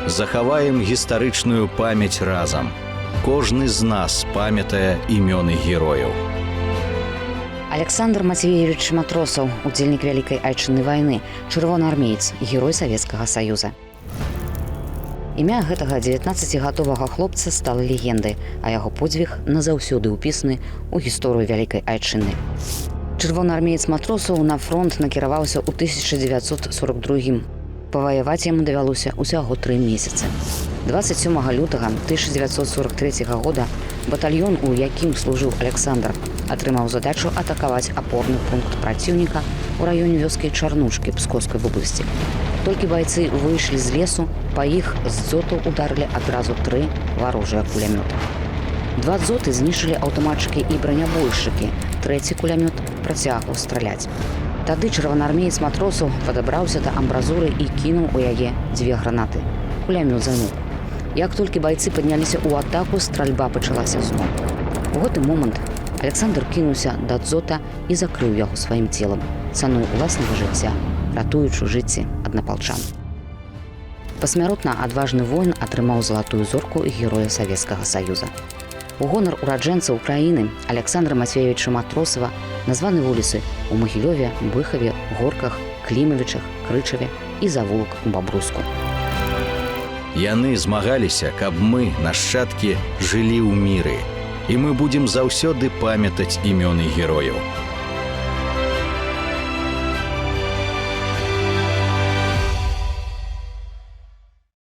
захаваем гістарычную памяць разам. Кожны з нас памятае імёны герояў. Александр Матвеевич Матросаў, удзельнік Вялікай Айчыннай вайны, чырвонаармеец, герой Савецкага Саюза. Імя гэтага 19гадовага хлопца стала легендай, а яго подзвіг назаўсёды ўпісаны ў гісторыю Вялікай Айчынны. Чырвонаармеец Матросаў на фронт накіраваўся ў 1942. Паваяваць яму давялося ўсяго 3 месяцы. 27 лютага 1943 года батальён, у якім служыў Александр, атрымаў задачу атакаваць апорны пункт праціўніка ў раёне вёскі Чарнушкі Пскоўскай вобласці. Толькі байцы выйшлі з лесу, па іх з дзотаў ударылі адразу 3 варожыя кулямёты. 2 дзоты знішчылі аўтаматчыкі і бранябойшчыкі, 3-й кулямёт працягваў страляць. Тады чырвонаармеец Матросаў падабраўся да амбразуры і кінуў у яе 2 гранаты. Кулямёт замоўк. Як толькі байцы падняліся ў атаку, стральба пачалася зноў. У гэты момант Александр кінуўся да дзота і закрыў яго сваім целам, цаной уласнага жыцця, ратуючы жыцці аднапалчан. Пасмяротна адважны воін атрымаў залатую зорку героя Савецкага Саюза. У гонар ураджэнца Украіны Александра Матвеевича Матросава названы вуліцы ў Магілёве, Быхаве, Горках, Клімавічах, Крычаве і завулак у Бабруску. Яны змагаліся, каб мы, нашчадкі, жылі ў міры. І мы будзем заўсёды памятаць імёны герояў.